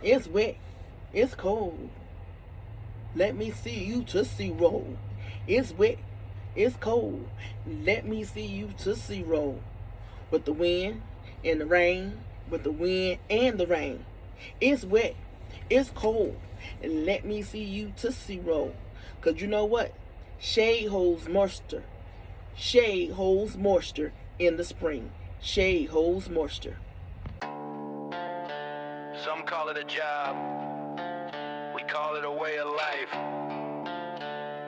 It's wet. It's cold. Let me see you Tootsie Roll. It's wet. It's cold. Let me see you Tootsie Roll. With the wind and the rain. With the wind and the rain. It's wet. It's cold. And let me see you Tootsie Roll. Because you know what? Shade holds moisture. Shade holds moisture in the spring. Shade holds moisture. Some call it a job. We call it a way of life.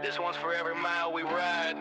This one's for every mile we ride.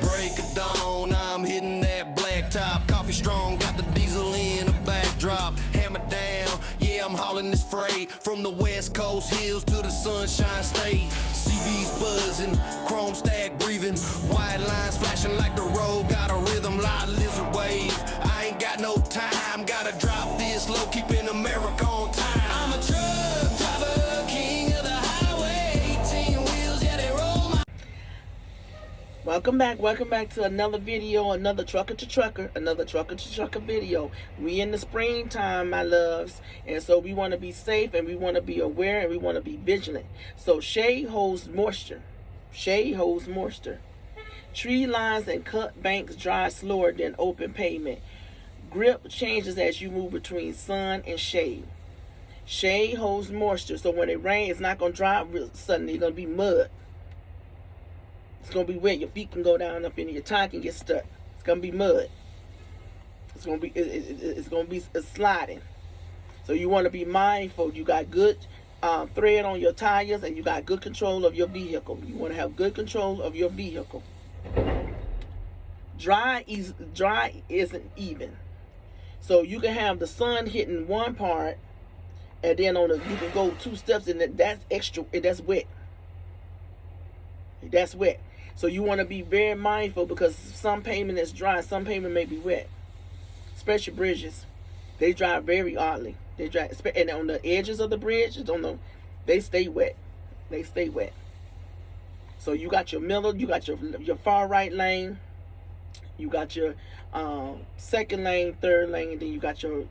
Break of dawn, I'm hitting that black top. Coffee strong, got the diesel in a backdrop. Hammer down, yeah, I'm hauling this freight. From the west coast hills to the sunshine state. CB's buzzing, chrome stack breathing. White lines flashing like the road got a rhythm like lizard wave. I ain't got no time, gotta drop this low, keeping America on time. I'm a truck driver, king of the highway. 18 wheels, yeah, they roll my... Welcome back to another video, another trucker to trucker video. We in the springtime, my loves, and so we want to be safe and we want to be aware and we want to be vigilant. So shade holds moisture. Shade holds moisture. Tree lines and cut banks dry slower than open pavement. Grip changes as you move between sun and shade. Shade holds moisture, so when it rains, it's not going to dry suddenly. It's going to be mud. It's going to be wet. Your feet can go down up in your tie can get stuck. It's going to be mud. It's going to be sliding. So you want to be mindful. You got good thread on your tires and you got good control of your vehicle. You want to have good control of your vehicle. Dry isn't even. So you can have the sun hitting one part and then you can go 2 steps and that's extra. That's wet. That's wet. So you want to be very mindful because some pavement is dry, some pavement may be wet. Especially bridges. They dry very oddly. They dry, and on the edges of the bridge, they stay wet. They stay wet. So you got your middle, you got your far right lane, you got your second lane, third lane, and then you got your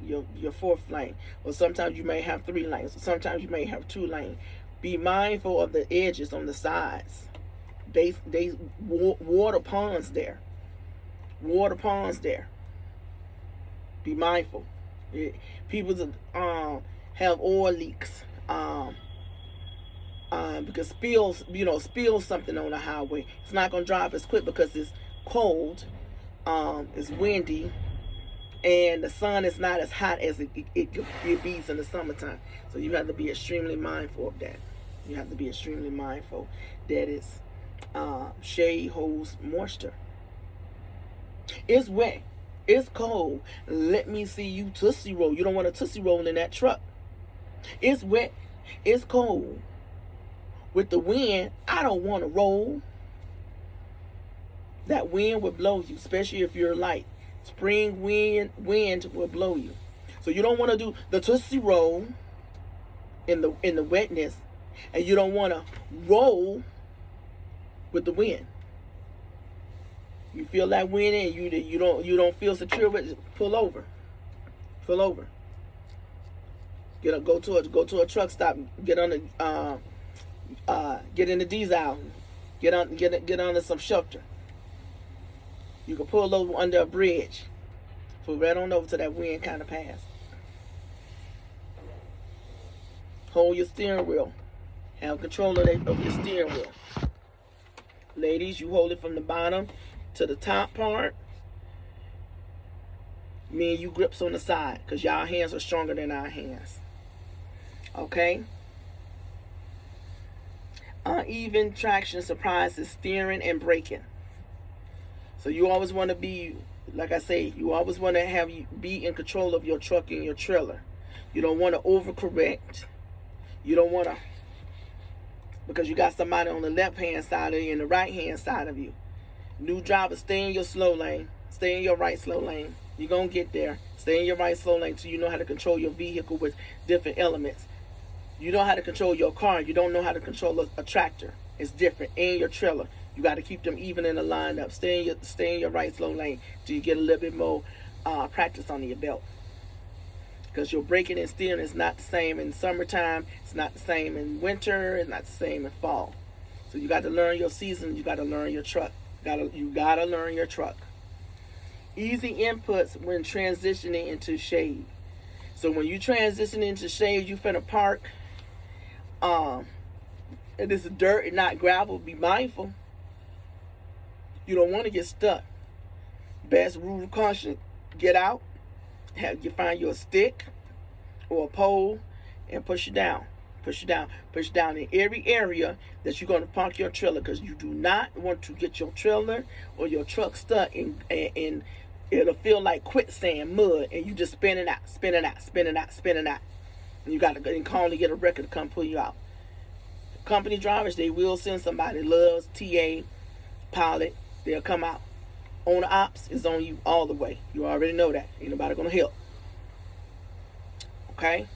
fourth lane. Or sometimes you may have 3 lanes. Sometimes you may have 2 lanes. Be mindful of the edges on the sides. They water ponds there. Water ponds there. Be mindful. People have oil leaks because spills something on the highway. It's not gonna drive as quick because it's cold, it's windy, and the sun is not as hot as it be in the summertime. So you have to be extremely mindful of that. You have to be extremely mindful that it's shade holds moisture. It's wet. It's cold. Let me see you Tootsie Roll. You don't want a Tootsie Roll in that truck. It's wet. It's cold. With the wind, I don't want to roll. That wind will blow you, especially if you're light. Spring wind will blow you. So you don't want to do the Tootsie Roll in the wetness, and you don't want to roll with the wind. You feel that wind and you don't feel secure with it, pull over. Pull over. Go to a truck stop, get in the diesel, get under some shelter. You can pull over under a bridge. Pull right on over to that wind kind of pass. Hold your steering wheel. Have control of your steering wheel. Ladies, you hold it from the bottom to the top part. Me and you grips on the side because y'all hands are stronger than our hands. Okay? Uneven traction surprises steering and braking. So you always want to be, like I say, you always want to have you be in control of your truck and your trailer. You don't want to overcorrect. You don't want to, because you got somebody on the left hand side of you and the right hand side of you. New driver, stay in your slow lane. Stay in your right slow lane. You're going to get there. Stay in your right slow lane till you know how to control your vehicle with different elements. You know how to control your car. You don't know how to control a tractor. It's different. And your trailer. You got to keep them even in the lineup. Stay in your right slow lane till you get a little bit more practice under your belt. because your breaking and steering is not the same in summertime. It's not the same in winter. It's not the same in fall. So you got to learn your season. You got to learn your truck. You gotta learn your truck. Easy inputs when transitioning into shade. So when you transition into shade, you finna park. And this is dirt and not gravel. Be mindful. You don't want to get stuck. Best rule of caution: get out. Have you find your stick or a pole and push it down. Push it down. Push it down in every area that you're going to park your trailer, because you do not want to get your trailer or your truck stuck and it'll feel like quicksand, mud, and you just spinning out. And you got to call and get a wrecker to come pull you out. Company drivers, they will send somebody. Loves, TA, pilot, they'll come out. Owner ops is on you all the way. You already know that. Ain't nobody going to help. Okay?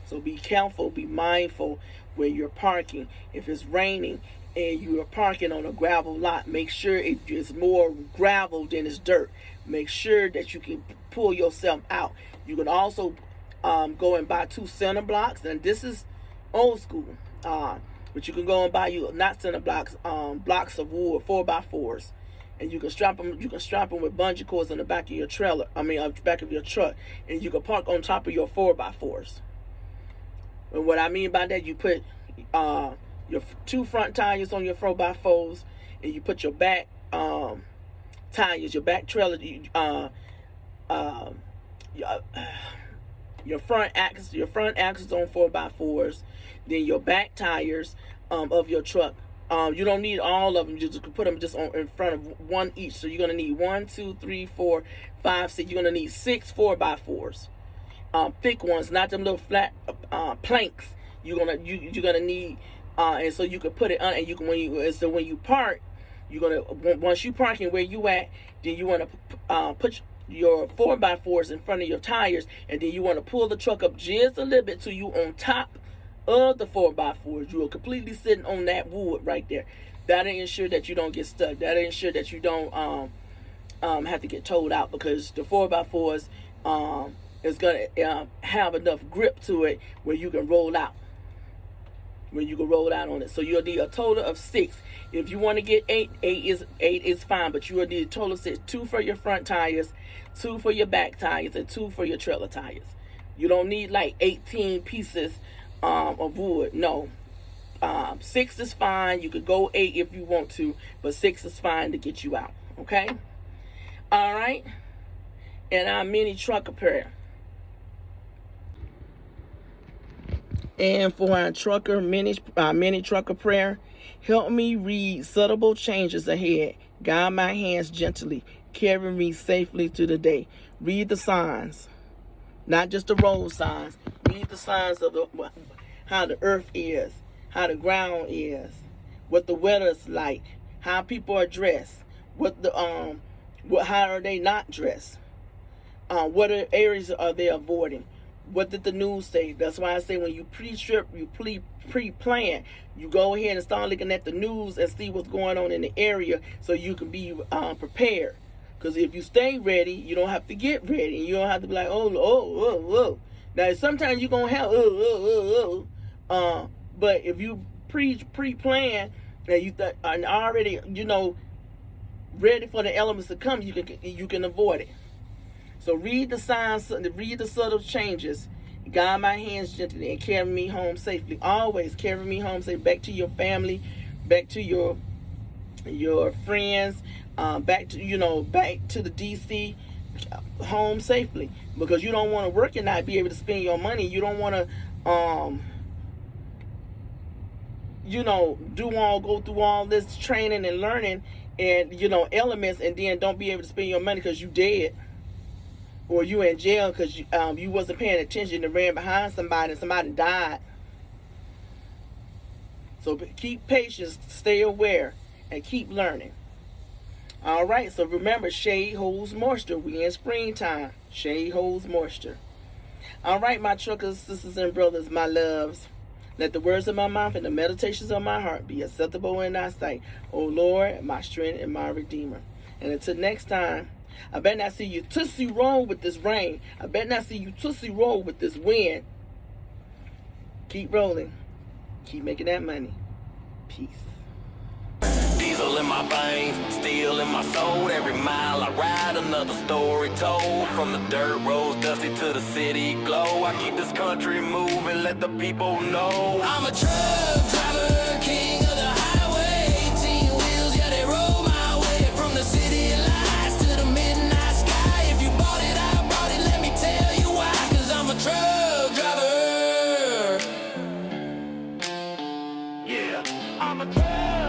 So be careful, be mindful where you're parking. If it's raining and you are parking on a gravel lot, make sure it is more gravel than it's dirt. Make sure that you can pull yourself out. You can also go and buy 2 center blocks, and this is old school. But you can go and buy you not center blocks, blocks of wood, 4x4s, and you can strap them. You can strap them with bungee cords on the back of your trailer. Back of your truck, and you can park on top of your 4x4s. And what I mean by that, you put your 2 front tires on your 4x4s, and you put your back tires, your back trailer, your front axles on 4x4s. Then your back tires of your truck. You don't need all of them. You just put them just in front of one each. So you're gonna need 1, 2, 3, 4, 5, 6. You're gonna need 6 4x4s. Thick ones, not them little flat planks. You're gonna need, and so you can put it on, and you can when you park, you're gonna once you parking where you at, then you want to put your 4x4s in front of your tires, and then you want to pull the truck up just a little bit till you on top of the 4x4s. You are completely sitting on that wood right there. That'll ensure that you don't get stuck. That'll ensure that you don't have to get towed out, because the 4x4s is going to have enough grip to it where you can roll out. On it. So you'll need a total of 6. If you want to get 8 is fine, but you will need a total of 6. 2 for your front tires, 2 for your back tires, and 2 for your trailer tires. You don't need like 18 pieces of wood. No. 6 is fine. You could go 8 if you want to, but 6 is fine to get you out. Okay? All right? And our mini trucker prayer. And for our mini trucker prayer, help me read subtle changes ahead. Guide my hands gently. Carry me safely to the day. Read the signs, not just the road signs. Read the signs of how the earth is, how the ground is, what the weather's like, how people are dressed, how are they not dressed, what areas are they avoiding. What did the news say? That's why I say when you pre-trip, you pre-plan, you go ahead and start looking at the news and see what's going on in the area so you can be prepared. Because if you stay ready, you don't have to get ready. And you don't have to be like, oh. Now, sometimes you're going to have, but if you pre-plan and you are already, ready for the elements to come, you can avoid it. So read the signs, read the subtle changes. Guide my hands gently and carry me home safely. Always carry me home safely, back to your family, back to your friends, back to the DC, home safely. Because you don't want to work and not be able to spend your money. You don't want to go through all this training and learning and elements, and then don't be able to spend your money because you dead. Or you in jail because you wasn't paying attention and ran behind somebody and somebody died. So keep patience, stay aware, and keep learning. All right, so remember, shade holds moisture. We in springtime. Shade holds moisture. All right, my truckers, sisters, and brothers, my loves. Let the words of my mouth and the meditations of my heart be acceptable in thy sight, O Lord, my strength and my redeemer. And until next time, I bet not see you tootsie roll with this rain. I bet not see you tootsie roll with this wind. Keep rolling. Keep making that money. Peace. Diesel in my veins, steel in my soul. Every mile I ride, another story told. From the dirt roads, dusty to the city glow. I keep this country moving, let the people know. I'm a truck driver, king of the highway. 18 wheels, yeah, they roll my way. From the city lights to the midnight sky. If you bought it, I bought it, let me tell you why. 'Cause I'm a truck driver. Yeah, I'm a truck.